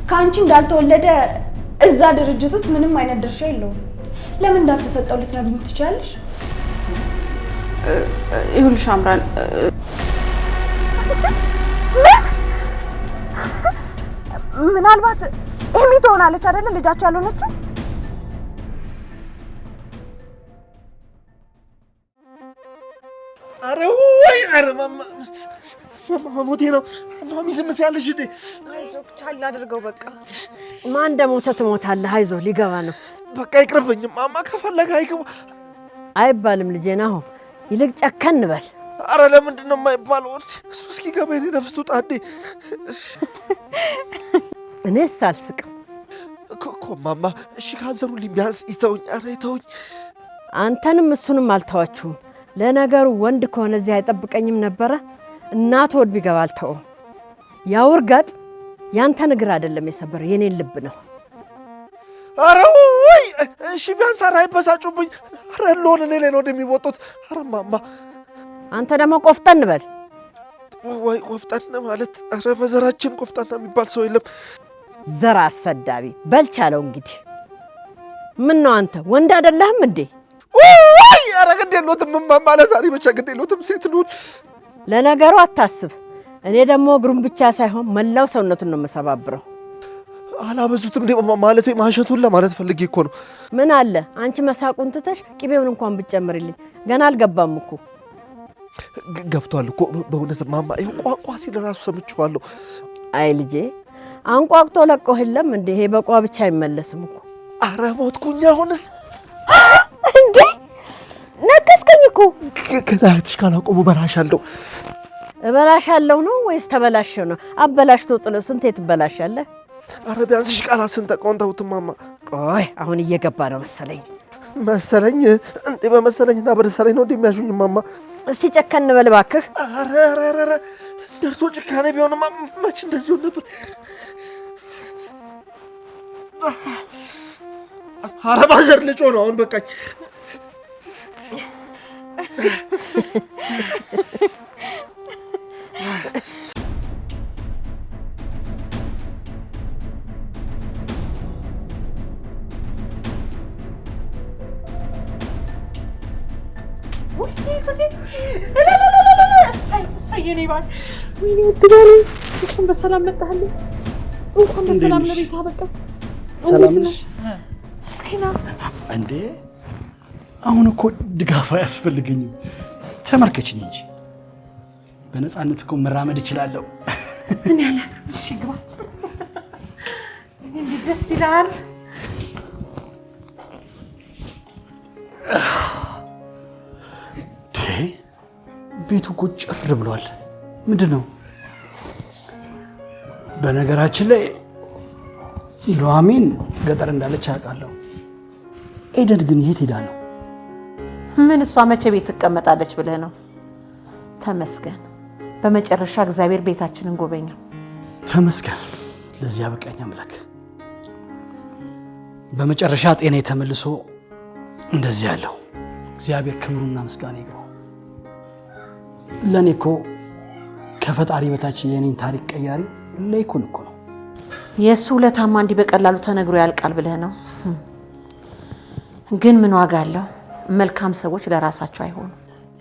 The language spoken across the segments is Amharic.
ከአንቺ እንዳልተወለደ እዛ ድርጅት ውስጥ ምንም አይነት ድርሻ የለውም። ለምን እንዳልተሰጠው ልትነግሪኝ ትችያለሽ? ይኸውልሽ አምራን ምናልባት ኤሚ ትሆናለች አይደለ? ልጃቸው ያልሆነችው አረ ወይ አረ ማማ ሞቴ ነው። ማሚ ዝም ትያለሽ እንዴ? አይዞህ ቻል አድርገው በቃ። ማን እንደሞተ ትሞታለህ። አይዞህ ሊገባ ነው። በቃ ይቅርብኝ ማማ። ከፈለገ አይገባ አይባልም ልጄ ነው። ይልቅ ጨከን በል። አረ ለምንድን ነው የማይባለው? እሱ እስኪገባ የኔ ነፍስ ትውጣ እንዴ? እኔስ አልስቅም እኮ ማማ። እሺ ካዘሩልኝ ቢያንስ ይተውኝ። አረ ይተውኝ። አንተንም እሱንም አልተዋችሁም። ለነገሩ ወንድ ከሆነ እዚህ አይጠብቀኝም ነበረ። እናቱ ወድ ቢገባ አልተውም። ያው እርጋጥ ያንተን እግር አይደለም የሰበረ የኔን ልብ ነው። አረ ወይ እሺ ቢያንስ አረ አይበሳጩብኝ። አረ ለሆነ እኔ ላይ ነው እንደሚወጡት። አረ ማማ አንተ ደግሞ ቆፍጠን በል። ወይ ቆፍጠን ማለት አረ በዘራችን ቆፍጠና የሚባል ሰው የለም። ዘር አሰዳቢ በልቻለው። እንግዲህ ምን ነው አንተ ወንድ አይደለህም እንዴ? ወይ አረ ግድ የለውም ማማ። ለዛሬ ብቻ ግድ የለውም ሴት ልሁን። ለነገሩ አታስብ። እኔ ደግሞ እግሩን ብቻ ሳይሆን መላው ሰውነቱን ነው የምሰባብረው። አላበዙትም እንዴ ማለቴ ማሸቱን ለማለት ፈልጌ እኮ ነው። ምን አለ አንቺ መሳቁን ትተሽ ቅቤውን እንኳን ብትጨምሪልኝ። ገና አልገባም እኮ። ገብቷል እኮ በእውነት ማማ። ይሄ ቋቋ ሲል ራሱ ሰምቼዋለሁ። አይ ልጄ አንቋቅቶ ለቆህ የለም እንዴ? ይሄ በቋ ብቻ አይመለስም እኮ። አረ ሞትኩኝ አሁንስ። እንዴ ነከስከኝ እኮ። ከታች ካላቆሙ በላሻለሁ። እበላሻለሁ ነው ወይስ ተበላሸው ነው? አበላሽቶ ጥለው ስንቴ ትበላሻለህ? አረ ቢያንስ ቃላት ስንጠቀውን ተውት ማማ። ቆይ አሁን እየገባ ነው መሰለኝ እንዴ? በመሰለኝና በደሳለኝ ነው እንደሚያሹኝ ማማ። እስቲ ጨከን በል እባክህ። አረ ደርሶ ጭካኔ ቢሆንማ መች እንደዚሁ ነበር። አረ ባዘር ልጮ ነው አሁን በቃኝ። እንኳን በሰላም መጣህልኝ። እንኳን በሰላም ለቤት አበቃ። ሰላም ነሽ? እስኪ ና እንዴ። አሁን እኮ ድጋፍ አያስፈልገኝም። ተመርከችኝ እንጂ በነፃነት እኮ መራመድ እችላለሁ። ምን ያለ እሺ ግባ። እንዴ ደስ ይላል። ቤቱ እኮ ጭር ብሏል። ምንድን ነው? በነገራችን ላይ ኑሐሚን ገጠር እንዳለች አውቃለሁ። ኤደን ግን የት ሄዳ ነው? ምን እሷ መቼ ቤት ትቀመጣለች ብለህ ነው? ተመስገን፣ በመጨረሻ እግዚአብሔር ቤታችንን ጎበኘው። ተመስገን፣ ለዚህ ያበቃኝ አምላክ። በመጨረሻ ጤና ተመልሶ እንደዚህ ያለው እግዚአብሔር ክብሩና ምስጋና ይግባው። ለኔ እኮ ከፈጣሪ በታች የኔን ታሪክ ቀያሪ ለይኩን እኮ ነው። የሱ ውለታማ እንዲህ በቀላሉ ተነግሮ ያልቃል ብለህ ነው? ግን ምን ዋጋ አለው? መልካም ሰዎች ለራሳቸው አይሆኑ።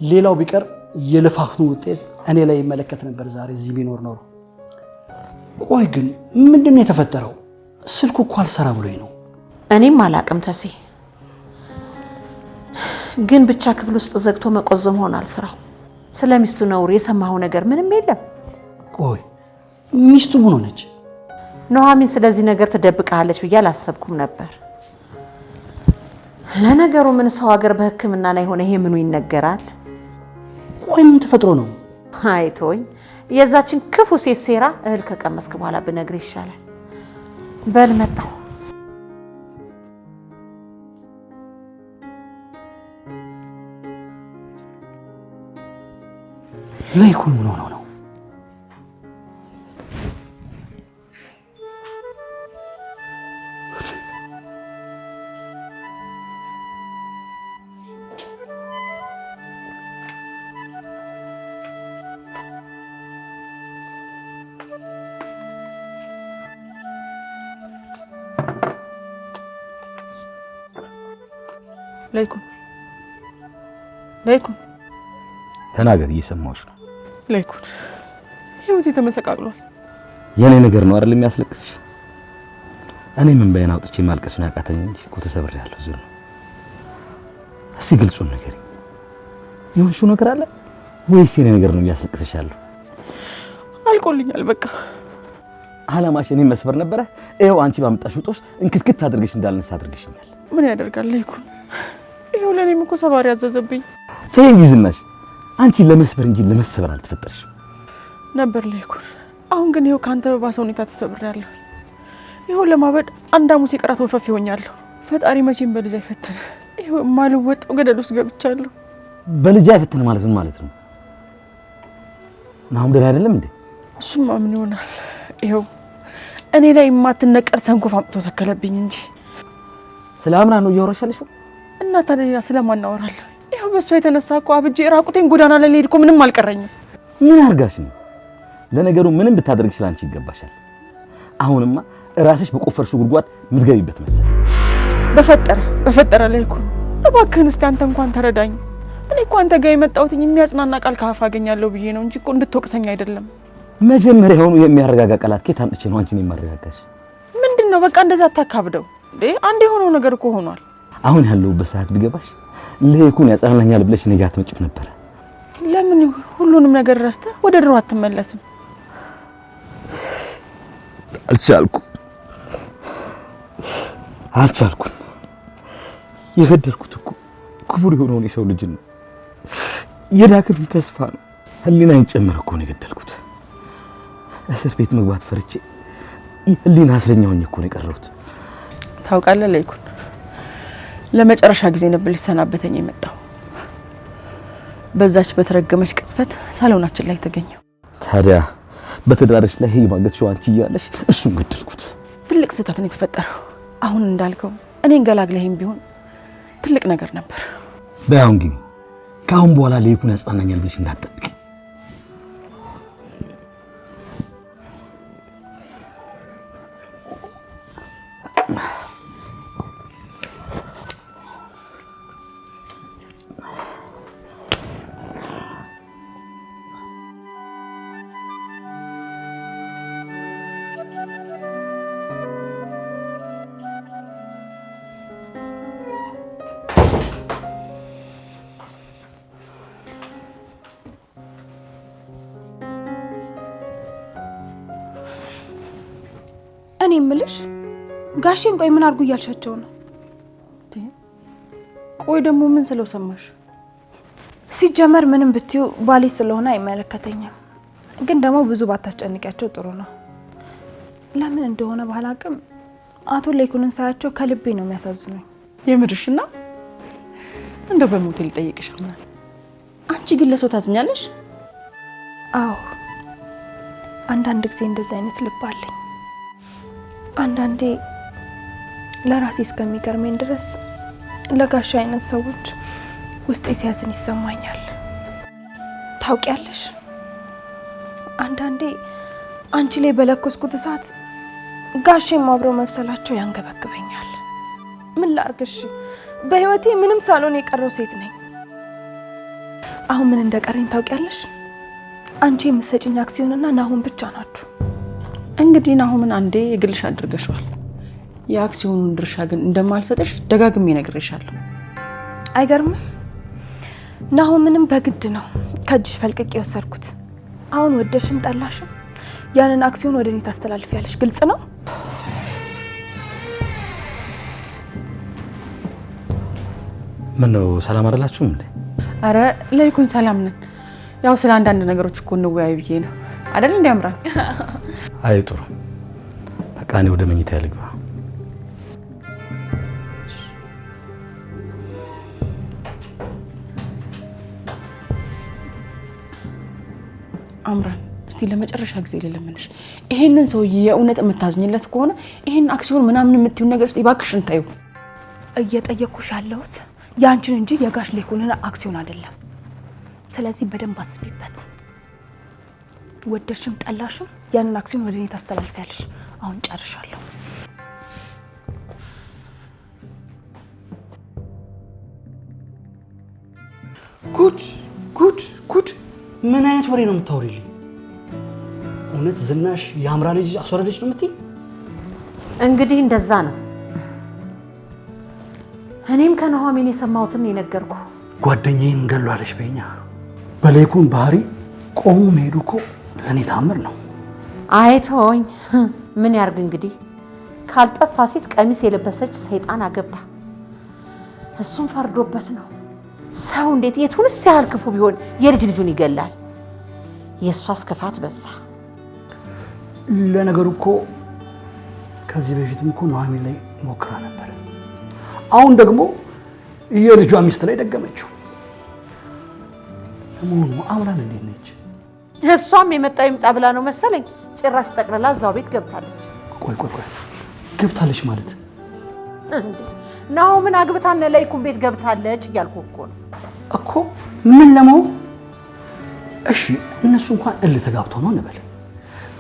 ሌላው ቢቀር የልፋቱ ውጤት እኔ ላይ ይመለከት ነበር ዛሬ እዚህ ቢኖር ኖሮ። ቆይ ግን ምንድነው የተፈጠረው? ስልኩ እኮ አልሰራ ብሎኝ ነው። እኔም አላቅም ተሴ። ግን ብቻ ክፍል ውስጥ ዘግቶ መቆዘም ሆኗል ስራው። ስለሚስቱ ነውር የሰማው ነገር ምንም የለም። ቆይ ሚስቱ ምን ሆነች? ኑሐሚን ስለዚህ ነገር ትደብቃለች ብዬ አላሰብኩም ነበር። ለነገሩ ምን ሰው ሀገር በሕክምና ላይ ሆነ ይሄ ምኑ ይነገራል? ቆይ ምን ተፈጥሮ ነው? አይቶኝ የዛችን ክፉ ሴት ሴራ እህል ከቀመስክ በኋላ ብነግር ይሻላል። በል መጣሁ። ለይኩን ምን ሆነው ነው? ላይኩን ተናገር፣ እየሰማሁሽ ነው። ላይኩን ህይወቴ ተመሰቃቅሏል። የኔ ነገር ነው አይደል የሚያስለቅስሽ? እኔ ምን በይና አውጥቼ ማልቀስ ነው ያቃተኝ እንጂ እኮ ተሰብሬያለሁ። ዝም እስኪ ግልጹን ነገር የሆንሽው ነገር አለ ወይስ የኔ ነገር ነው የሚያስለቅስሽ ያለው? አልቆልኛል በቃ። አላማሽ እኔን መስበር ነበረ። ይኸው አንቺ ባመጣሽው ጦስ እንክትክት አድርገሽ እንዳልነሳ አድርገሽኛል። ምን ያደርጋል ላይኩን፣ ይኸው ለኔም እኮ ሰባሪ ያዘዘብኝ። ተይኝ ዝናሽ፣ አንቺ ለመስበር እንጂ ለመሰበር አልተፈጠርሽም ነበር ላይኩን። አሁን ግን ይኸው ካንተ በባሰ ሁኔታ ተሰብሬያለሁ። ይኸው ለማበድ አንድ ሐሙስ የቀራት ወፈፍ ይሆኛለሁ። ፈጣሪ መቼም በልጅ አይፈትን። ይኸው የማልወጣው ገደል ውስጥ ገብቻለሁ። በልጅ አይፈትን ማለት ምን ማለት ነው? ናሁን ደህና አይደለም እንዴ? እሱማ ምን ይሆናል? ይኸው እኔ ላይ የማትነቀር ሰንኮፍ አምጥቶ ተከለብኝ እንጂ። ስለ አምና ነው እያወራሻለሽ? እና ታዲያ ስለማን እናወራለን? ይኸው በሷ የተነሳ እኮ አብጄ ራቁቴን ጎዳና ላይ ልሄድ እኮ ምንም አልቀረኝም። ምን አርጋሽ ነው? ለነገሩ ምንም ብታደርግሽ ላንቺ ይገባሻል። አሁንማ ራስሽ በቆፈርሽው ጉድጓድ ምትገቢበት መሰለ። በፈጠረ ላይኩን እባክህን እስቲ አንተ እንኳን ተረዳኝ። እኔ እኮ አንተ ጋር የመጣሁት የሚያጽናና ቃል ካፍ አገኛለሁ ብዬ ነው እንጂ እኮ እንድትወቅሰኝ አይደለም። መጀመሪያውኑ የሚያረጋጋ ቃላት ከየት አምጥቼ ነው አንቺን የማረጋጋሽ? ምንድነው? በቃ እንደዛ አታካብደው እንዴ። አንድ የሆነው ነገር እኮ ሆኗል። አሁን ያለውበት ሰዓት ቢገባሽ ለይኩን ያጽናናኛል ብለሽ እኔ ጋር አትመጭም ነበር። ለምን ሁሉንም ነገር ረስተህ ወደ ድሮ አትመለስም? አልቻልኩም። የገደልኩት እኮ ክቡር የሆነውን የሰው ልጅ ነው። የዳግም ተስፋ ነው። ህሊናን ጨምሮ እኮ ነው የገደልኩት። እስር ቤት መግባት ፈርቼ ህሊና እስረኛ ሆኜ እኮ ነው የቀረሁት። ታውቃለህ ላይኩን፣ ለመጨረሻ ጊዜ ነበር ሊሰናበተኝ የመጣው። በዛች በተረገመች ቅጽበት ሳሎናችን ላይ ተገኘው። ታዲያ በትዳርሽ ላይ የማገትሽው አንቺ እያለሽ እሱን ገደልኩት። ትልቅ ስህተት ነው የተፈጠረው። አሁን እንዳልከው እኔን ገላግለህም ቢሆን ትልቅ ነገር ነበር። በያውን ግን ከአሁን በኋላ ለይኩን ያጽናናኛል ብለሽ እንዳትጠብቂ። እኔ እምልሽ ጋሼን ቆይ ምን አድርጉ እያልሻቸው ነው? ቆይ ደግሞ ምን ስለው ሰማሽ? ሲጀመር ምንም ብትዩ ባሌ ስለሆነ አይመለከተኝም። ግን ደግሞ ብዙ ባታስጨንቂያቸው ጥሩ ነው። ለምን እንደሆነ ባላቅም አቶ ለይኩንን ሳያቸው ከልቤ ነው የሚያሳዝኑኝ። የምርሽና እንደው በሞቴል ጠይቅሽ አምናል። አንቺ ግን ለሰው ታዝኛለሽ? አዎ አንዳንድ ጊዜ እንደዚህ አይነት ልብ አለኝ። አንዳንዴ ለራሴ እስከሚገርመኝ ድረስ ለጋሻ አይነት ሰዎች ውስጤ ሲያዝን ይሰማኛል። ታውቂያለሽ፣ አንዳንዴ አንቺ ላይ በለኮስኩት እሳት ጋሼም አብረው መብሰላቸው ያንገበግበኛል። ምን ላርግሽ? በህይወቴ ምንም ሳልሆን የቀረው ሴት ነኝ። አሁን ምን እንደቀረኝ ታውቂያለሽ? አንቺ የምትሰጪኝ አክሲዮንና ናሁን ብቻ ናችሁ። እንግዲህ ናሁምን አንዴ የግልሽ አድርገሽዋል። የአክሲዮኑን ድርሻ ግን እንደማልሰጥሽ ደጋግሜ ነግሬሻለሁ። አይገርምም? ናሁምንም በግድ ነው ከእጅሽ ፈልቅቄ የወሰድኩት። አሁን ወደሽም ጠላሽም ያንን አክሲዮን ወደ እኔ ታስተላልፊያለሽ። ግልጽ ነው? ምን ነው ሰላም አይደላችሁም እንዴ? አረ ለይኩን ሰላም ነን። ያው ስለ አንዳንድ ነገሮች እኮ እንወያይ ብዬ ነው አይደል? እንዴ አምራን? አይ ጥሩ። በቃ እኔ ወደ መኝታ ልግባ። አምራን እስቲ ለመጨረሻ ጊዜ ልለምንሽ፣ ይሄንን ሰው የእውነት የምታዝኝለት ከሆነ ይሄን አክሲዮን ምናምን የምትይው ነገር እስቲ እባክሽን ታዩ። እየጠየኩሽ ያለሁት ያንቺን እንጂ የጋሽ ለይኩንን አክሲዮን አይደለም። ስለዚህ በደንብ አስቢበት። ወደሽም ጠላሽም ያንን አክሲዮን ወደ እኔ ታስተላልፊያለሽ። አሁን ጨርሻለሁ። ጉድ ጉድ ጉድ! ምን አይነት ወሬ ነው የምታወሪልኝ? እውነት ዝናሽ የአምራ ልጅ አስወረደች ነው የምትይ? እንግዲህ እንደዛ ነው። እኔም ከነሐሚን የሰማሁትን የነገርኩ። ጓደኛዬን ገሏለች በኛ። በሌኩን ባህሪ ቆሞ መሄዱ እኮ ለእኔ ታምር ነው። አይተወኝ ምን ያርግ እንግዲህ። ካልጠፋ ሴት ቀሚስ የለበሰች ሰይጣን አገባ። እሱም ፈርዶበት ነው። ሰው እንዴት የቱንስ ያህል ክፉ ቢሆን የልጅ ልጁን ይገላል? የእሷስ ክፋት በዛ። ለነገሩ እኮ ከዚህ በፊትም እኮ ኑሐሚን ላይ ሞክራ ነበር። አሁን ደግሞ የልጇ ሚስት ላይ ደገመችው። ለመሆኑ አምራን እንዴት ነች? እሷም የመጣው ይምጣ ብላ ነው መሰለኝ ጭራሽ ጠቅልላ እዛው ቤት ገብታለች። ቆይ ገብታለች ማለት ናሆምን አግብታ እነ ለይኩን ቤት ገብታለች እያልኩ እኮ ምን ለመሆን? እሺ እነሱ እንኳን እልህ ተጋብተው ነው እንበል።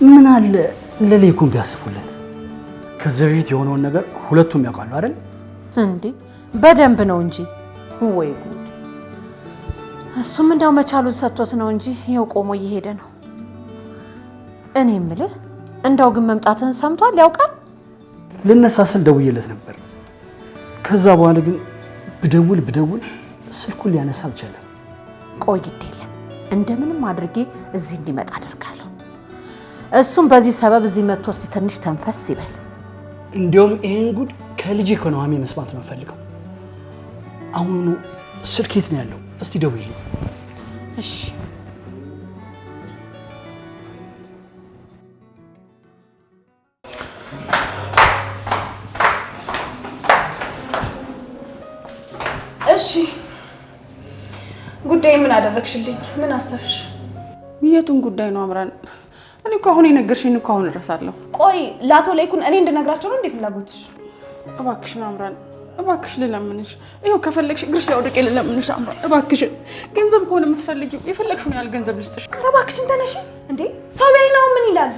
ምን አለ ለለይኩን ቢያስቡለት? ከዚህ በፊት የሆነውን ነገር ሁለቱም ያውቃሉ አይደል? እንዴ በደንብ ነው እንጂ። ወይ ጉድ! እሱም እንዳው መቻሉን ሰጥቶት ነው እንጂ ይኸው ቆሞ እየሄደ ነው። እኔ የምልህ እንዳው ግን መምጣትህን ሰምቷል? ያውቃል? ልነሳ ስል ደውዬለት ነበር። ከዛ በኋላ ግን ብደውል ስልኩን ሊያነሳ አልቻለም። ቆይ ግድ የለም እንደምንም አድርጌ እዚህ እንዲመጣ አደርጋለሁ። እሱም በዚህ ሰበብ እዚህ መጥቶ እስቲ ትንሽ ተንፈስ ይበል። እንዲያውም ይሄን ጉድ ከልጄ ከኑሐሚን መስማት ነው የምፈልገው። አሁኑ ስልክ የት ነው ያለው? እስቲ ደውይልኝ። እሺ እሺ ጉዳይ ምን አደረግሽልኝ? ምን አሰብሽ? የቱን ጉዳይ ነው አምራን? እኔ እኮ አሁን የነገርሽኝ እኮ አሁን እረሳለሁ። ቆይ ለአቶ ለይኩን እኔ እንድነግራቸው ነው እንዴ ፍላጎትሽ? እባክሽን አምራን፣ እባክሽ ልለምንሽ። ይኸው ከፈለግሽ እግርሽ ላይ ወድቄ ልለምንሽ አምራን፣ እባክሽን። ገንዘብ ከሆነ የምትፈልጊው የፈለግሽውን ያህል ገንዘብ ልስጥሽ። እባክሽን ተነሺ። እንዴ ሰው ላይ ነው ምን ይላል?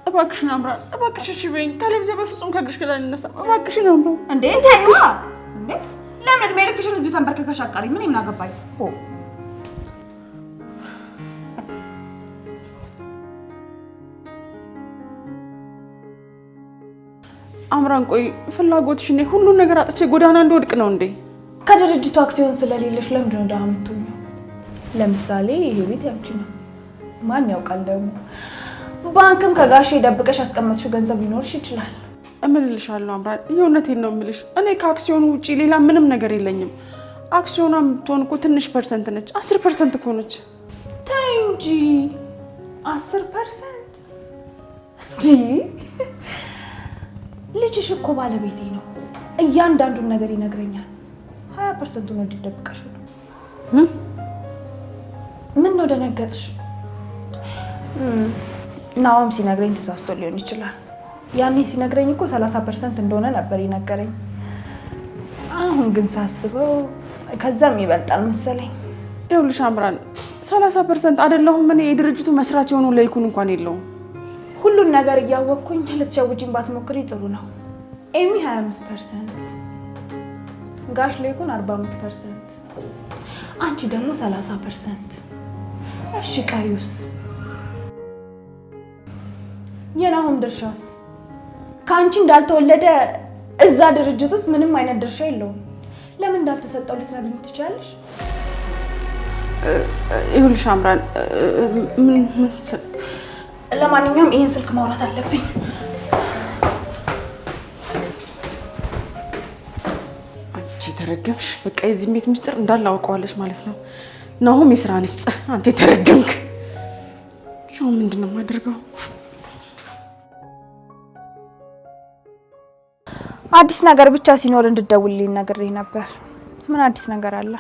እባክሽን አምራን፣ እባክሽ እሺ በይኝ። ካለበለዚያ በፍጹም ከእግርሽ ላይ አልነሳም። እባክሽን አምራን። እንዴ ተይዋ። እንዴ ለምን እድሜ ልክሽን እዚሁ ተንበርከከሽ አቃሪ? ምን አገባኝ? አምራን ቆይ ፍላጎትሽ እኔ ሁሉን ነገር አጥቼ ጎዳና እንደወድቅ ነው እንዴ? ከድርጅቱ አክሲዮን ስለሌለሽ ለምንድን ነው ደሃ የምትሆኚው? ለምሳሌ ይሄ ቤት ያንቺ ነው። ማን ያውቃል ደግሞ ባንክም ከጋሼ ደብቀሽ ያስቀመጥሽው ገንዘብ ሊኖርሽ ይችላል። እምልልሻለሁ አምራን፣ የእውነቴን ነው የምልሽ። እኔ ከአክሲዮኑ ውጪ ሌላ ምንም ነገር የለኝም። አክሲዮኗ የምትሆን እኮ ትንሽ ፐርሰንት ነች፣ 10% እኮ ነች። ተይ እንጂ 10%? ልጅሽ እኮ ባለቤቴ ነው። እያንዳንዱን ነገር ይነግረኛል። 20% ነው እንዲደብቀሽ ነው። ምን ነው ደነገጥሽ? ናኦም ሲነግረኝ ተሳስቶ ሊሆን ይችላል። ያኔ ሲነግረኝ እኮ 30% እንደሆነ ነበር ይነገረኝ። አሁን ግን ሳስበው ከዛም ይበልጣል መሰለኝ። ይኸውልሽ አምራን 30% አይደለሁም እኔ የድርጅቱ መስራች የሆኑ ለይኩን እንኳን የለውም። ሁሉን ነገር እያወቅኩኝ ልትሸውጂኝ ባትሞክሪ ጥሩ ነው። ኤሚ 25%፣ ጋሽ ለይኩን 45%፣ አንቺ ደግሞ 30%። እሺ ቀሪውስ? የናሆም ድርሻስ? ከአንቺ እንዳልተወለደ እዛ ድርጅት ውስጥ ምንም አይነት ድርሻ የለውም። ለምን እንዳልተሰጠው ልትነግሪኝ ትችያለሽ? ይኸውልሽ አምራን ለማንኛውም ይሄን ስልክ ማውራት አለብኝ። አንቺ ተረገምሽ። በቃ የዚህ ቤት ምስጢር እንዳለ አውቀዋለሽ ማለት ነው። ናሆም የስራን ይስጥ። አንቺ ተረገምክ። ሻው ምንድን ነው የማደርገው? አዲስ ነገር ብቻ ሲኖር እንድትደውልልኝ ነግሬህ ነበር። ምን አዲስ ነገር አለ?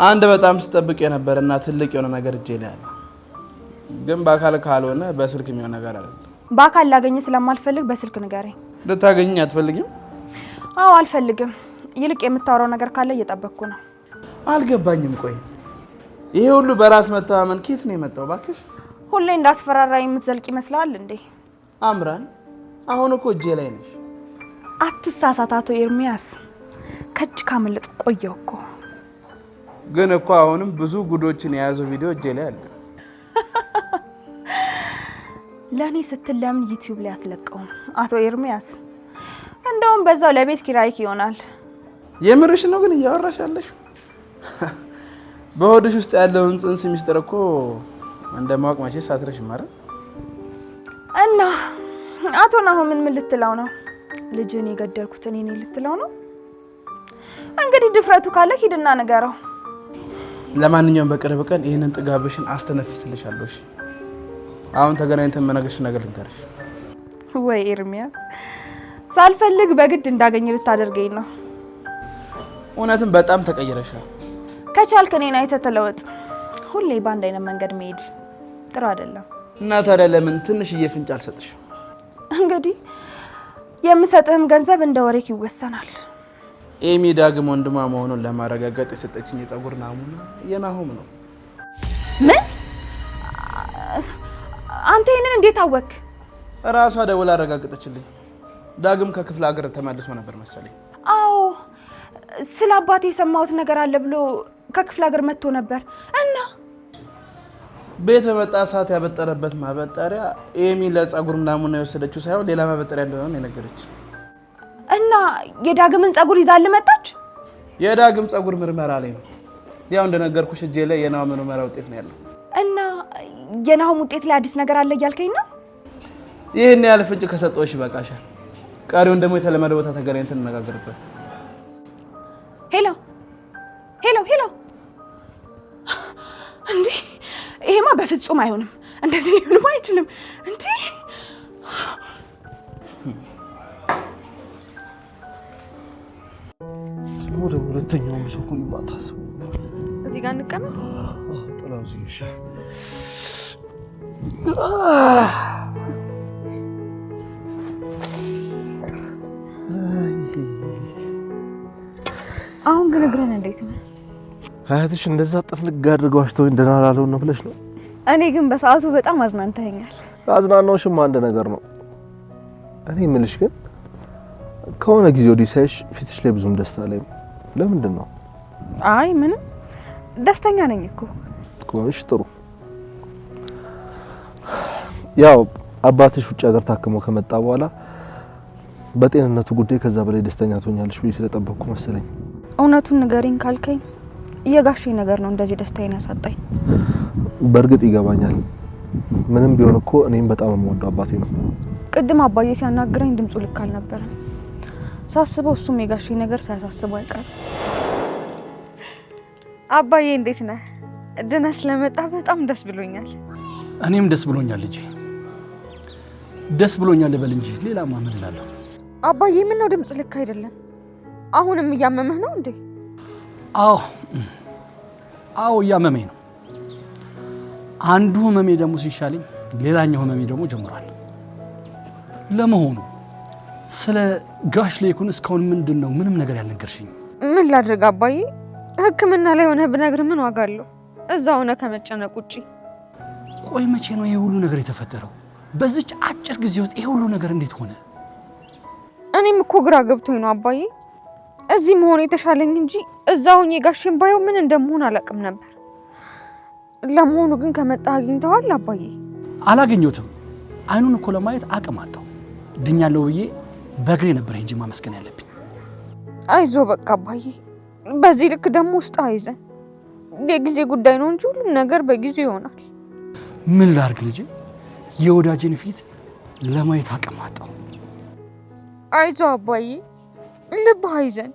አንድ በጣም ስጠብቅ የነበረና ትልቅ የሆነ ነገር እጄ ላይ አለ። ግን በአካል ካልሆነ በስልክ የሚሆን ነገር አለ። በአካል ላገኘ ስለማልፈልግ በስልክ ንገረኝ። ልታገኘኝ አትፈልጊም? አዎ አልፈልግም። ይልቅ የምታወራው ነገር ካለ እየጠበቅኩ ነው። አልገባኝም። ቆይ ይሄ ሁሉ በራስ መተማመን ከየት ነው የመጣው? እባክሽ ሁሌ እንዳስፈራራ የምትዘልቅ ይመስላል እንዴ? አምራን አሁን እኮ እጄ ላይ ነሽ። አትሳሳት አቶ ኤርሚያስ። ከእጅ ካመለጥ ቆየው እኮ። ግን እኮ አሁንም ብዙ ጉዶችን የያዘው ቪዲዮ እጄ ላይ አለ። ለእኔ ስትል ለምን ዩቲዩብ ላይ አትለቀውም አቶ ኤርሚያስ? እንደውም በዛው ለቤት ኪራይክ ይሆናል። የምርሽ ነው ግን እያወራሽ ያለሽ? በሆድሽ ውስጥ ያለውን ጽንስ ሚስጥር እኮ እንደማወቅ መቼስ አትረሽም አይደል? እና አቶ ናሆምን ምን ልትለው ነው? ልጅን የገደልኩት እኔ ነኝ ልትለው ነው? እንግዲህ ድፍረቱ ካለ ሂድና ንገረው። ለማንኛውም በቅርብ ቀን ይህንን ጥጋብሽን አስተነፍስልሻለሁ። እሺ? አሁን ተገናኝተን መነገርሽ ነገር ልንገርሽ። ወይ ኤርሚያስ፣ ሳልፈልግ በግድ እንዳገኝ ልታደርገኝ ነው። እውነትም በጣም ተቀይረሻል። ከቻልክ እኔን አይተህ ተለወጥ። ሁሌ በአንድ አይነት መንገድ መሄድ ጥሩ አይደለም። እና ታዲያ ለምን ትንሽዬ ፍንጭ አልሰጥሽም? እንግዲህ የምሰጥህም ገንዘብ እንደ ወሬክ ይወሰናል። ኤሚ ዳግም ወንድሟ መሆኑን ለማረጋገጥ የሰጠችኝ የጸጉር ናሙና የናሆም ነው። ምን? አንተ ይሄንን እንዴት አወቅ? እራሷ ደውላ አረጋገጠችልኝ። ዳግም ከክፍለ ሀገር ተመልሶ ነበር መሰለኝ። አዎ፣ ስለ አባቴ የሰማሁት ነገር አለ ብሎ ከክፍለ ሀገር መጥቶ ነበር እና ቤት በመጣ ሰዓት ያበጠረበት ማበጠሪያ ኤሚ ለጸጉር ናሙና የወሰደችው ሳይሆን ሌላ ማበጠሪያ እንደሆነ የነገረች። እና የዳግምን ጸጉር ይዛል መጣች? የዳግም ጸጉር ምርመራ ላይ ነው። ያው እንደነገርኩሽ እጄ ላይ የናሆም ምርመራ ውጤት ነው ያለው። እና የናሆም ውጤት ላይ አዲስ ነገር አለ እያልከኝ ነው? ይህን ያህል ፍንጭ ከሰጠሁሽ ይበቃሻል። ቀሪውን ደግሞ የተለመደ ቦታ ተገናኝተን እንነጋገርበት። ሄሎ ሄሎ ሄሎ! እንዴ ይሄማ በፍጹም አይሆንም። እንደዚህ ሊሆንም አይችልም። እንዴ ወደ ሁለተኛው ሰው ሁሉ ማታስቡ እዚህ ጋር እንቀመጥ። ጥላው ሲሽ አሁን ግን እግረን እንዴት ነው? አያትሽ እንደዛ ጥፍንግ አድርገው አሽተውኝ ደህና ላለው ነው ብለሽ ነው? እኔ ግን በሰዓቱ በጣም አዝናንተኸኛል። አዝናናውሽም አንድ ነገር ነው። እኔ የምልሽ ግን ከሆነ ጊዜ ወዲህ ሳይሽ ፊትሽ ላይ ብዙም ደስታ ላይ ለምንድን ነው? አይ ምንም ደስተኛ ነኝ እኮ። ከሆነሽ ጥሩ። ያው አባትሽ ውጭ ሀገር ታክሞ ከመጣ በኋላ በጤንነቱ ጉዳይ ከዛ በላይ ደስተኛ ትሆኛለሽ ብዬ ስለጠበቅኩ መሰለኝ። እውነቱን ንገሪኝ ካልከኝ የጋሼ ነገር ነው እንደዚህ ደስታዬን ያሳጣኝ። በእርግጥ ይገባኛል። ምንም ቢሆን እኮ እኔም በጣም የምወደው አባቴ ነው። ቅድም አባዬ ሲያናግረኝ ድምፁ ልክ አልነበረም። ሳስበው እሱም የጋሼ ነገር ሳያሳስበው አይቀርም። አባዬ እንዴት ነህ? ድነህ ስለመጣ በጣም ደስ ብሎኛል። እኔም ደስ ብሎኛል ልጄ፣ ደስ ብሎኛል ልበል እንጂ ሌላ ምን እላለሁ? አባዬ ምን ነው ድምፅ ልክ አይደለም? አሁንም እያመመህ ነው እንዴ? አዎ እያመመኝ ነው። አንዱ ህመሜ ደግሞ ሲሻለኝ ሌላኛው ህመሜ ደግሞ ጀምሯል። ለመሆኑ ስለ ጋሽ ለይኩን እስካሁን ምንድነው ምንም ነገር ያልነገርሽኝ? ምን ላድርግ አባዬ? ሕክምና ላይ ሆነ ብነግር ምን ዋጋ አለው? እዛው ሆነ ከመጨነቅ ውጪ። ቆይ መቼ ነው ይሄ ሁሉ ነገር የተፈጠረው? በዚች አጭር ጊዜ ውስጥ ይሄ ሁሉ ነገር እንዴት ሆነ? እኔም እኮ ግራ ገብቶኝ ነው አባዬ። እዚህ መሆን የተሻለኝ እንጂ እዛው ሆኜ ጋሽን ባየው ምን እንደምሆን አላውቅም ነበር። ለመሆኑ ግን ከመጣ አግኝተዋል አባዬ? አላገኘሁትም። አይኑን እኮ ለማየት አቅም አጣው። ድኛለሁ ብዬ በእግሬ ነበር ሄጄ ማመስገን ያለብኝ። አይዞ በቃ አባዬ፣ በዚህ ልክ ደግሞ ውስጥ አይዘን። የጊዜ ጉዳይ ነው እንጂ ሁሉም ነገር በጊዜው ይሆናል። ምን ላድርግ ልጄ፣ የወዳጅን ፊት ለማየት አቅም አጣው። አይዞ አባዬ፣ ልብህ አይዘን።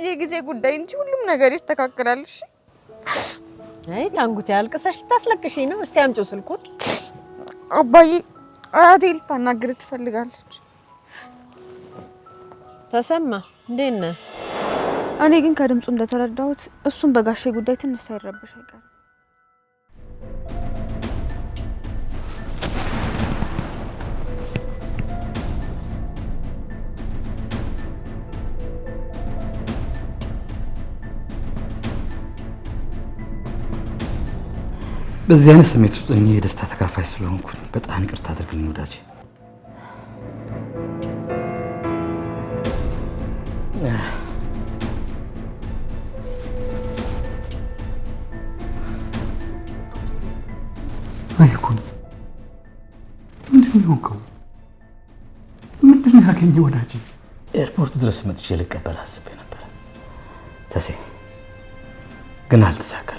የጊዜ ጉዳይ እንጂ ሁሉም ነገር ይስተካከላል። እሺ? አይ ታንጉት ያልቅሰሽ ታስለቅሽኝ ነው። እስቲ አምጪው ስልኩን። አባዬ አያቴ ልታናግር ትፈልጋለች። ተሰማ እንዴት ነህ? እኔ ግን ከድምፁ እንደተረዳሁት እሱም በጋሼ ጉዳይ ትንሽ ሳይረብሽ አይቀርም። በዚህ አይነት ስሜት ውስጥ እኔ የደስታ ተካፋይ ስለሆንኩ በጣም ይቅርታ አድርግልኝ ወዳጄ። ምንድን ነው እኮ ምንድን ነው ያገኘው ወዳጄ? ኤርፖርት ድረስ መጥቼ ልቀበል አስቤ ነበር ተሴ፣ ግን አልተሳካልኝ።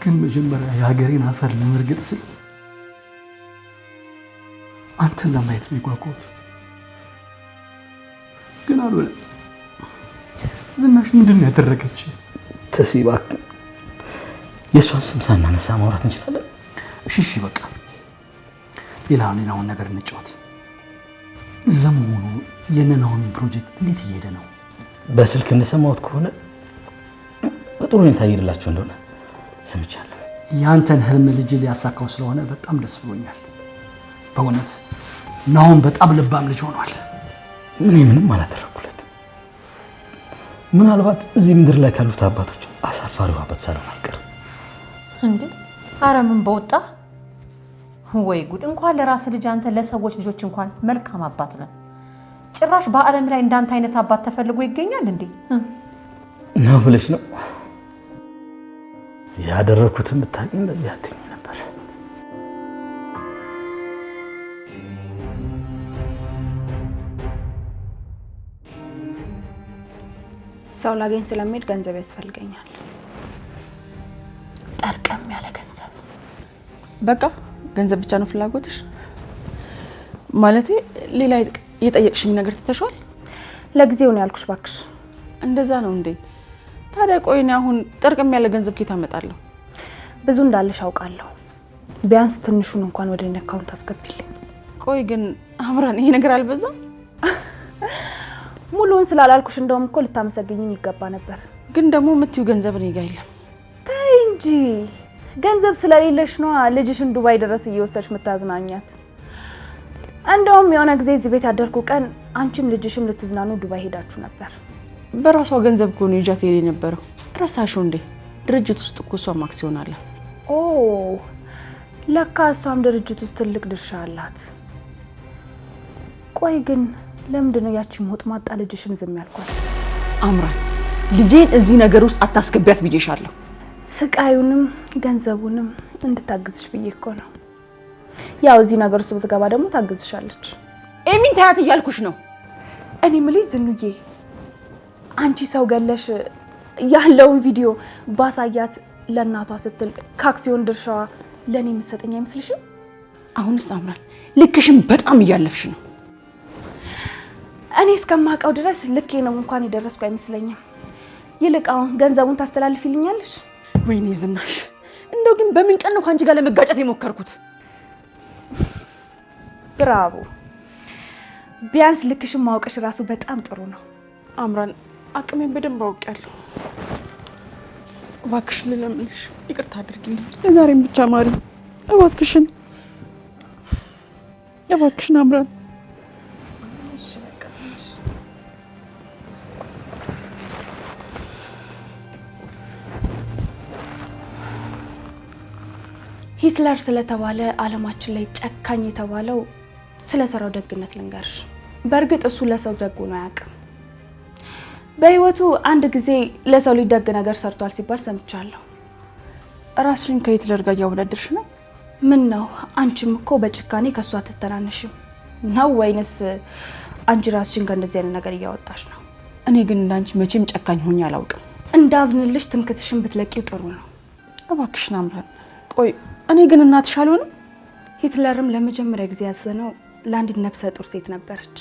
ግን መጀመሪያ የሀገሬን አፈር ለመርገጥ ስል አንተን ለማየት ነው የጓጓሁት። ግን አልሆነም። ዝናሽ ምንድን ነው ያደረገች? ተሴ እባክህ የእሷን ስም ሳናነሳ ማውራት እንችላለን? እሺ በቃ ሌላውን ነገር እንጫወት። ለመሆኑ የነናሆሚ ፕሮጀክት እንዴት እየሄደ ነው? በስልክ እንደሰማሁት ከሆነ በጥሩ ሁኔታ እየሄደላቸው እንደሆነ ሰምቻለሁ። ያንተን ህልም ልጅ ሊያሳካው ስለሆነ በጣም ደስ ብሎኛል። በእውነት ናሆም በጣም ልባም ልጅ ሆኗል። ምንም አላደረኩለት። ምናልባት እዚህ ምድር ላይ ካሉት አባቶች አሳፋሪው አባት ሳይሆን አይቀርም። እንዴ ኧረ ምን በወጣ ወይ ጉድ! እንኳን ለራስ ልጅ አንተ ለሰዎች ልጆች እንኳን መልካም አባት ነህ። ጭራሽ በዓለም ላይ እንዳንተ አይነት አባት ተፈልጎ ይገኛል እንዴ? ነው ብለሽ ነው ያደረኩትን ብታውቂ እንደዚህ አትኝ ነበር። ሰው ላገኝ ስለሚሄድ ገንዘብ ያስፈልገኛል። ጠርቀም ያለ ገንዘብ። በቃ ገንዘብ ብቻ ነው ፍላጎትሽ? ማለቴ ሌላ የጠየቅሽኝ ነገር ትተሽዋል? ለጊዜው ነው ያልኩሽ ባክሽ። እንደዛ ነው እንዴ? ታዲያ ቆይ እኔ አሁን ጠርቀም ያለ ገንዘብ ከየት አመጣለሁ? ብዙ እንዳለሽ አውቃለሁ። ቢያንስ ትንሹን እንኳን ወደ እኔ አካውንት አስገቢልኝ። ቆይ ግን አምራን ይሄ ነገር አልበዛም? ሙሉውን ስላላልኩሽ እንደውም እኮ ልታመሰግኝኝ ይገባ ነበር። ግን ደግሞ የምትይው ገንዘብ እኔ ጋር የለም። ተይ እንጂ ገንዘብ ስለሌለሽ ነው ልጅሽን ዱባይ ድረስ እየወሰድሽ የምታዝናኛት። እንደውም የሆነ ጊዜ እዚህ ቤት ያደርኩ ቀን አንቺም ልጅሽም ልትዝናኑ ዱባይ ሄዳችሁ ነበር። በራሷ ገንዘብ እኮ ነው ይዣት ሄደ የነበረው። ረሳሽው እንዴ? ድርጅት ውስጥ እኮ እሷም አክሲዮን አላት። ኦ ለካ እሷም ድርጅት ውስጥ ትልቅ ድርሻ አላት። ቆይ ግን ለምንድን ነው ያቺ ሞጥማጣ ልጅሽን ዝም ያልኳት? አምራን ልጄን እዚህ ነገር ውስጥ አታስገቢያት ብዬሻለሁ። ስቃዩንም ገንዘቡንም እንድታግዝሽ ብዬ እኮ ነው። ያው እዚህ ነገር ውስጥ ብትገባ ደግሞ ታግዝሻለች። ኤሚን ታያት እያልኩሽ ነው። እኔ ምልሽ ዝኑዬ፣ አንቺ ሰው ገለሽ ያለውን ቪዲዮ ባሳያት ለእናቷ ስትል ከአክሲዮን ድርሻዋ ለእኔ የምትሰጠኝ አይመስልሽም? አሁንስ አምራን ልክሽም በጣም እያለፍሽ ነው። እኔ እስከማውቀው ድረስ ልኬ ነው እንኳን የደረስኩ አይመስለኝም። ይልቅ አሁን ገንዘቡን ታስተላልፊልኛለሽ? ወይኔ ዝናሽ፣ እንደው ግን በምን ቀን ነው ከአንቺ ጋር ለመጋጨት የሞከርኩት? ብራቮ! ቢያንስ ልክሽን ማውቀሽ ራሱ በጣም ጥሩ ነው። አምራን አቅሜን በደንብ አውቄያለሁ። እባክሽን ልለምንሽ፣ ይቅርታ አድርጊልኝ። ለዛሬም ብቻ ማሪ፣ እባክሽን እባክሽን አምራን። ሂትለር ስለተባለ ዓለማችን ላይ ጨካኝ የተባለው ስለሰራው ደግነት ልንገርሽ። በእርግጥ እሱ ለሰው ደግ ሆኖ አያውቅም። በህይወቱ አንድ ጊዜ ለሰው ልጅ ደግ ነገር ሰርቷል ሲባል ሰምቻለሁ። ራስሽን ከሂትለር ጋር እያወዳደርሽ ነው? ምን ነው አንቺም እኮ በጭካኔ ከሷ አትተናነሽም ነው ወይንስ አንቺ ራስሽን ከእንደዚህ አይነት ነገር እያወጣሽ ነው? እኔ ግን እንዳንቺ መቼም ጨካኝ ሆኜ አላውቅም። እንዳዝንልሽ ትምክትሽን ብትለቂው ጥሩ ነው። እባክሽን አምራን። ቆይ እኔ ግን እናትሽ አልሆንም? ሂትለርም ለመጀመሪያ ጊዜ ያዘነው ለአንዲት ነፍሰ ጡር ሴት ነበረች።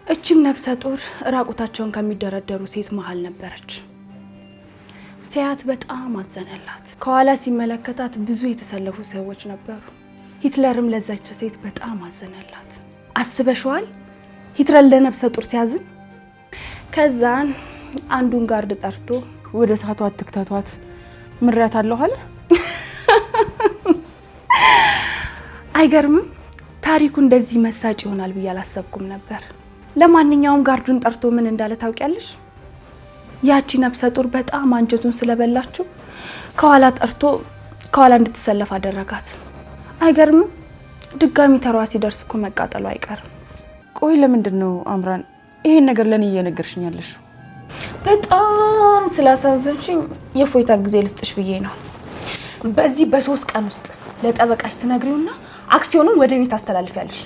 እቺም ነፍሰ ጡር ራቁታቸውን ከሚደረደሩ ሴት መሃል ነበረች። ሲያት በጣም አዘነላት። ከኋላ ሲመለከታት ብዙ የተሰለፉ ሰዎች ነበሩ። ሂትለርም ለዛች ሴት በጣም አዘነላት። አስበሽዋል? ሂትለር ለነፍሰ ጡር ሲያዝን። ከዛን አንዱን ጋርድ ጠርቶ ወደ እሳቷ አትክተቷት ምሪያት አለሁ አለ። አይገርምም? ታሪኩ እንደዚህ መሳጭ ይሆናል ብዬ አላሰብኩም ነበር። ለማንኛውም ጋርዱን ጠርቶ ምን እንዳለ ታውቂያለሽ? ያቺ ነፍሰ ጡር በጣም አንጀቱን ስለበላችሁ ከኋላ ጠርቶ ከኋላ እንድትሰለፍ አደረጋት። አይገርምም? ድጋሚ ተሯ ሲደርስ እኮ መቃጠሉ አይቀርም። ቆይ ለምንድን ነው አምራን ይሄን ነገር ለኔ እየነገርሽኛለሽ? በጣም ስላሳዘንሽኝ የፎይታ ጊዜ ልስጥሽ ብዬ ነው። በዚህ በ3 ቀን ውስጥ ለጠበቃሽ ትነግሪውና አክሲዮኑን ወደ እኔ ታስተላልፊያለሽ።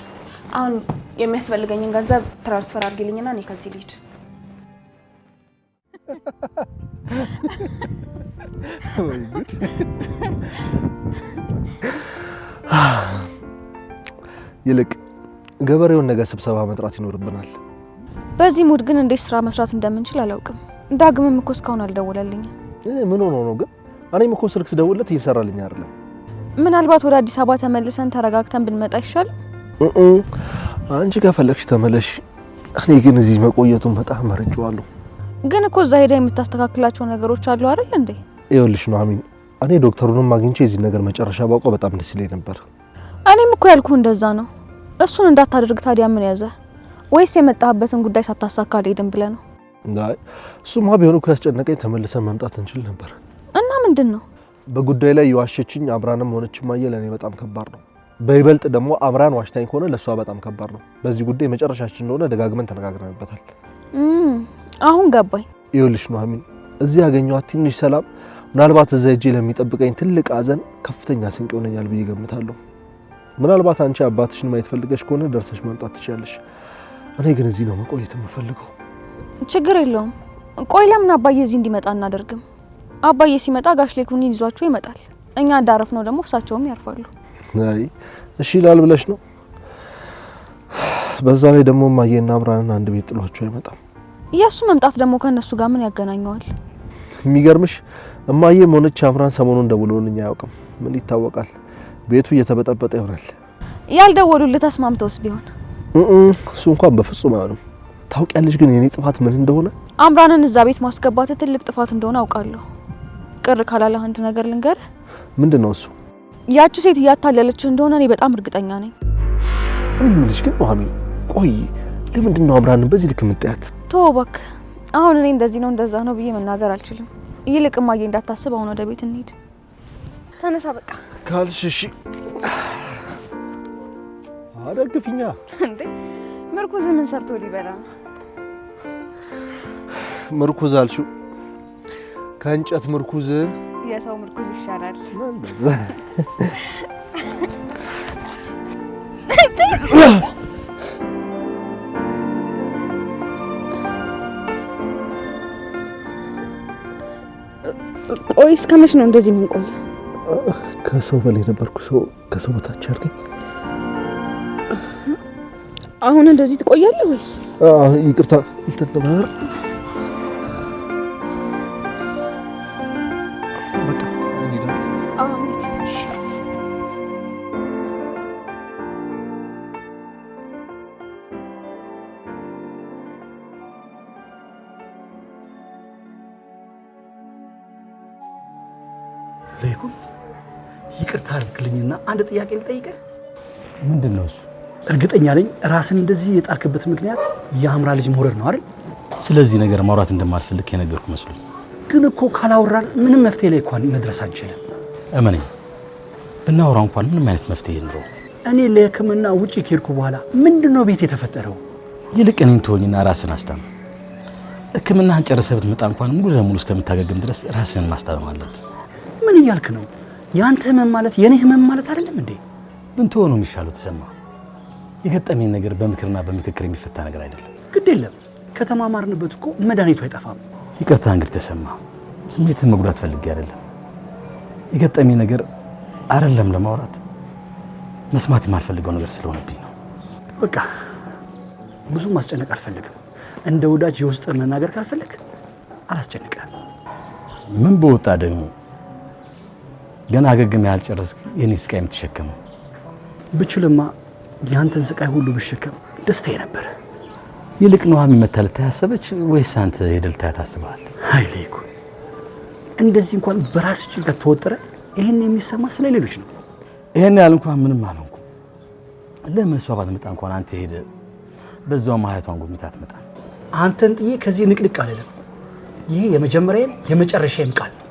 አሁን የሚያስፈልገኝን ገንዘብ ትራንስፈር አድርጊልኝና እኔ ከዚህ ልሂድ። ወይ ጉድ! ይልቅ ገበሬውን ነገር ስብሰባ መጥራት ይኖርብናል። በዚህ ሙድ ግን እንዴት ስራ መስራት እንደምንችል አላውቅም። ዳግምም እኮ እስካሁን አልደወለልኝም። ምን ሆኖ ነው ግን? እኔም እኮ ስልክ ስደውልለት እየሰራልኝ አይደለም። ምናልባት ወደ አዲስ አበባ ተመልሰን ተረጋግተን ብንመጣ ይሻል። አንቺ ከፈለግሽ ተመለሽ። እኔ ግን እዚህ መቆየቱን በጣም መርጬዋለሁ። ግን እኮ እዛ ሄዳ የምታስተካክላቸው ነገሮች አሉ አይደል እንዴ? ይኸውልሽ ኑሐሚን፣ እኔ ዶክተሩንም አግኝቼ እዚህ ነገር መጨረሻ ባውቀው በጣም ደስ ይለኝ ነበር። እኔም እኮ ያልኩ እንደዛ ነው። እሱን እንዳታደርግ ታዲያ ምን ያዘ? ወይስ የመጣህበትን ጉዳይ ሳታሳካ አልሄድም ብለህ ነው? አይ እሱማ ቢሆን እኮ ያስጨነቀኝ ተመልሰን መምጣት እንችል ነበር። እና ምንድን ነው በጉዳይ ላይ የዋሸችኝ አምራንም ሆነች ማየ ለኔ በጣም ከባድ ነው። በይበልጥ ደግሞ አምራን ዋሽታኝ ከሆነ ለሷ በጣም ከባድ ነው። በዚህ ጉዳይ መጨረሻችን እንደሆነ ደጋግመን ተነጋግረንበታል። አሁን ገባኝ። ይኸውልሽ ኑሐሚን፣ እዚህ ያገኘኋት ትንሽ ሰላም ምናልባት እዛ ሄጄ ለሚጠብቀኝ ትልቅ ሐዘን ከፍተኛ ስንቅ ይሆነኛል ብዬ ገምታለሁ። ምናልባት አንቺ አባትሽን ማየት ፈልገሽ ከሆነ ደርሰሽ መምጣት ትችያለሽ። እኔ ግን እዚህ ነው መቆየት የምፈልገው። ችግር የለውም። ቆይ ለምን አባዬ እዚህ እንዲመጣ እናደርግም? አባዬ ሲመጣ ጋሽ ሌኩንን ይዟቸው ይመጣል። እኛ እንዳረፍ ነው ደግሞ እሳቸውም ያርፋሉ። አይ እሺ ይላል ብለሽ ነው? በዛ ላይ ደግሞ ማየና አምራንን አንድ ቤት ጥሏቸው አይመጣም። የሱ መምጣት ደግሞ ከነሱ ጋር ምን ያገናኘዋል? የሚገርምሽ እማዬም ሆነች አምራን ሰሞኑን ደውለውልኝ አያውቅም። ምን ይታወቃል፣ ቤቱ እየተበጠበጠ ይሆናል። ያልደወሉልህ ተስማምተውስ ቢሆን? እሱ እንኳን በፍጹም አይሆንም። ታውቂያለሽ ግን የኔ ጥፋት ምን እንደሆነ? አምራንን እዛ ቤት ማስገባት ትልቅ ጥፋት እንደሆነ አውቃለሁ። ቅር ካላለ አንድ ነገር ልንገርህ። ምንድነው እሱ? ያቺ ሴት እያታለለች እንደሆነ እኔ በጣም እርግጠኛ ነኝ። እኔ የምልሽ ግን ኑሐሚን፣ ቆይ ለምንድን ነው አምራንን በዚህ ልክ የምትያት? ተወው እባክህ። አሁን እኔ እንደዚህ ነው እንደዛ ነው ብዬ መናገር አልችልም። ይልቅ እማዬ እንዳታስብ አሁን ወደ ቤት እንሂድ። ተነሳ በቃ ካልሽ እሺ። አደግፊኛ እንዴ! ምርኩዝ ምን ሰርቶ ሊበላ ነው? ምርኩዝ አልሽው? ከእንጨት ምርኩዝ የሰው ምርኩዝ ይሻላል። ቆይ እስከ መቼ ነው እንደዚህ ምን ቆይ? ከሰው በላይ ነበርኩ፣ ሰው ከሰው በታች አድርገኝ። አሁን እንደዚህ ትቆያለህ ወይስ? ይቅርታ እንትን ነበር። ለይኩን ይቅርታ አድርግልኝና አንድ ጥያቄ ልጠይቅህ። ምንድነው እሱ? እርግጠኛ ነኝ ራስን እንደዚህ የጣልክበት ምክንያት የአምራ ልጅ መውረድ ነው አይደል? ስለዚህ ነገር ማውራት እንደማልፈልግ የነገርኩ መስሎኝ። ግን እኮ ካላወራን ምንም መፍትሄ ላይ እንኳን መድረስ አንችልም። እመነኝ፣ ብናወራ እንኳን ምንም አይነት መፍትሄ የለውም። እኔ ለሕክምና ውጪ ከሄድኩ በኋላ ምንድነው ቤት የተፈጠረው? ይልቅ እኔን ተወኝና ራስን አስታም። ሕክምናህን ጨርሰህ ብትመጣ እንኳን ሙሉ ለሙሉ እስከምታገግም ድረስ ራስህን ማስታመም አለብህ። ምን እያልክ ነው? ያንተ ህመም ማለት የኔ ህመም ማለት አይደለም እንዴ? ብንተወው ነው የሚሻለው። ተሰማ፣ የገጠመኝ ነገር በምክርና በምክክር የሚፈታ ነገር አይደለም። ግድ የለም፣ ከተማማርንበት እኮ መድኃኒቱ አይጠፋም። ይቅርታ እንግዲህ ተሰማ፣ ስሜትን መጉዳት ፈልጌ አይደለም። የገጠመኝ ነገር አይደለም ለማውራት መስማት የማልፈልገው ነገር ስለሆነብኝ ነው። በቃ ብዙ ማስጨነቅ አልፈልግም። እንደ ወዳጅ የውስጥ መናገር ካልፈለግ አላስጨንቅም። ምን በወጣ ደግሞ ገና አገግም ያልጨረስክ የኔ ስቃይ የምትሸከመው? ብችልማ ያንተን ስቃይ ሁሉ ብሸከም ደስታዬ ነበር። ይልቅ ኑሐሚን መታ ልታይ አሰበች ወይስ አንተ ሄደህ ልታይ ታስበሃል? ኃይሌ እኮ እንደዚህ እንኳን በራስ ጭንቀት ተወጥረ ይሄን የሚሰማ ስለ ሌሎች ነው። ይሄን ያህል እንኳን ምንም አልሆንኩም። ለምን እሷ ባትመጣ እንኳን አንተ ሄደህ በዛው ማህቷን ጎብኝታ ትመጣ። አንተን ጥዬ ከዚህ ንቅንቅ አልልም። ይሄ የመጀመሪያም የመጨረሻም ቃል ነው።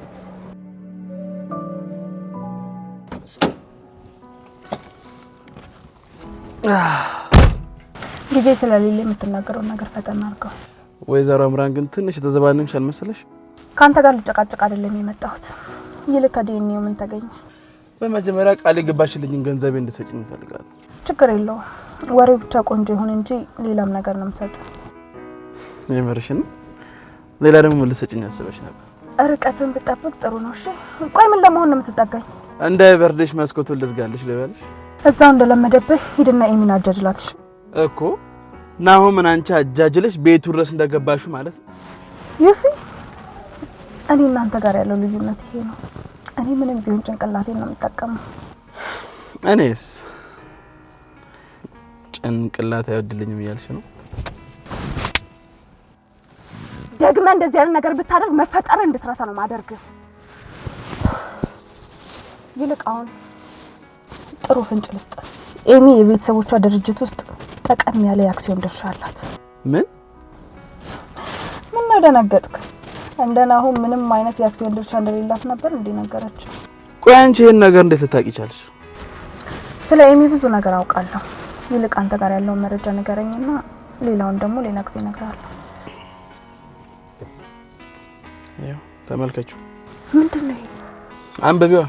ጊዜ ስለሌለ የምትናገረውን ነገር ፈጠን አድርገው። ወይዘሮ አምራን ግን ትንሽ ተዘባነንሽ አልመሰለሽ? ካንተ ጋር ልጨቃጨቅ አይደለም የመጣሁት። ይልቅ ከዲኤንኤው ምን ተገኘ? በመጀመሪያ ቃል የገባሽልኝን ገንዘቤ እንድሰጪኝ እፈልጋለሁ። ችግር የለውም። ወሬው ብቻ ቆንጆ ይሁን እንጂ ሌላም ነገር ነው የምሰጠው። የምርሽን? ሌላ ደግሞ ምን ልትሰጪኝ አስበሽ ነበር? ርቀትን ብጠብቅ ጥሩ ነው። እሺ ቆይ ምን ለመሆን ነው የምትጠጋኝ? እንዳይበርድሽ መስኮቱን ልዝጋልሽ ልበልሽ? እዛው እንደለመደብህ ሂድና ኤሚን አጃጅላትሽ እኮ ናሆምን አንቺ አጃጅለሽ ቤቱ ድረስ እንደገባሹ ማለት ነው። ዩሲ እኔ እናንተ ጋር ያለው ልዩነት ይሄ ነው። እኔ ምንም ቢሆን ጭንቅላቴን ነው የምጠቀመው። እኔስ ጭንቅላት አይወድልኝም እያልሽ ነው? ደግመህ እንደዚህ ያለ ነገር ብታደርግ መፈጠር እንድትረሳ ነው ማደርግ። ይልቅ አሁን ጥሩ ፍንጭ ልስጥ። ኤሚ የቤተሰቦቿ ድርጅት ውስጥ ጠቀም ያለ የአክሲዮን ድርሻ አላት። ምን ነው ደነገጥክ? እንደናሁም ምንም አይነት የአክሲዮን ድርሻ እንደሌላት ነበር እንደነገረች። ቆይ አንቺ ይሄን ነገር እንዴት ልታቂ ቻልሽ? ስለ ኤሚ ብዙ ነገር አውቃለሁ። ይልቅ አንተ ጋር ያለው መረጃ ንገረኝና ሌላውን ደግሞ ሌላ ጊዜ እነግርሃለሁ። ያው ተመልከቹ። ምንድነው ይሄ? አንበቢዋ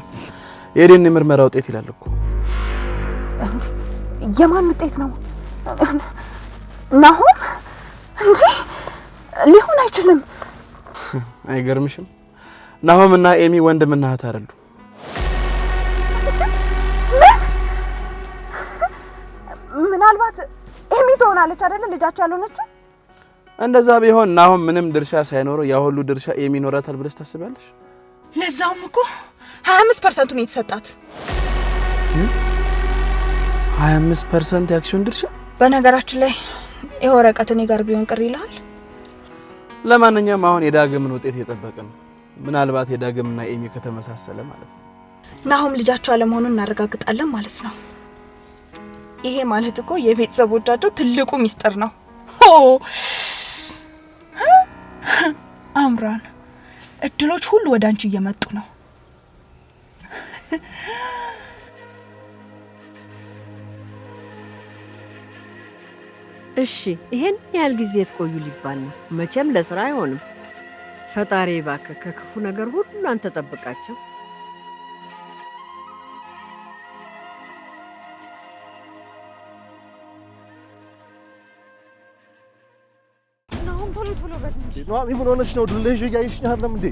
የዲኤንኤ ምርመራ ውጤት ይላል እኮ። እንዴ የማን ውጤት ነው? ናሆም እንዴ ሊሆን አይችልም። አይገርምሽም? ናሆምና ኤሚ ወንድምና እህት አይደሉ? ምናልባት ኤሚ ትሆናለች አይደል ልጃቸው ያልሆነችው? እንደዛ ቢሆን ናሆም ምንም ድርሻ ሳይኖረው ያ ሁሉ ድርሻ ኤሚ ይኖራታል ብለሽ ታስቢያለሽ? ለዛውም እኮ 25% ነው የተሰጣት። 25% የአክሲዮን ድርሻ? በነገራችን ላይ ይሄ ወረቀት እኔ ጋር ቢሆን ቅር ይላል። ለማንኛውም አሁን የዳግምን ውጤት እየጠበቅን ነው። ምናልባት የዳግምና ኤሚ ከተመሳሰለ ማለት ነው ናሆም ልጃቸው አለመሆኑን እናረጋግጣለን ማለት ነው። ይሄ ማለት እኮ የቤተሰቦቻቸው ትልቁ ሚስጥር ነው። አምራን እድሎች ሁሉ ወደ አንቺ እየመጡ ነው። እሺ ይሄን ያህል ጊዜ ትቆዩ ሊባል ነው? መቼም ለስራ አይሆንም። ፈጣሪ እባክህ ከክፉ ነገር ሁሉ አንተ ጠብቃቸው። ኑሐሚ ምን ሆነሽ ነው? ዱሌሽ እያየሽኝ አይደለም እንዴ?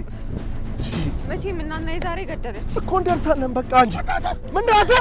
መቼም እናና የዛሬ ገደለች እኮ እንደርሳለን። በቃ እንጂ ምን ነው አንተ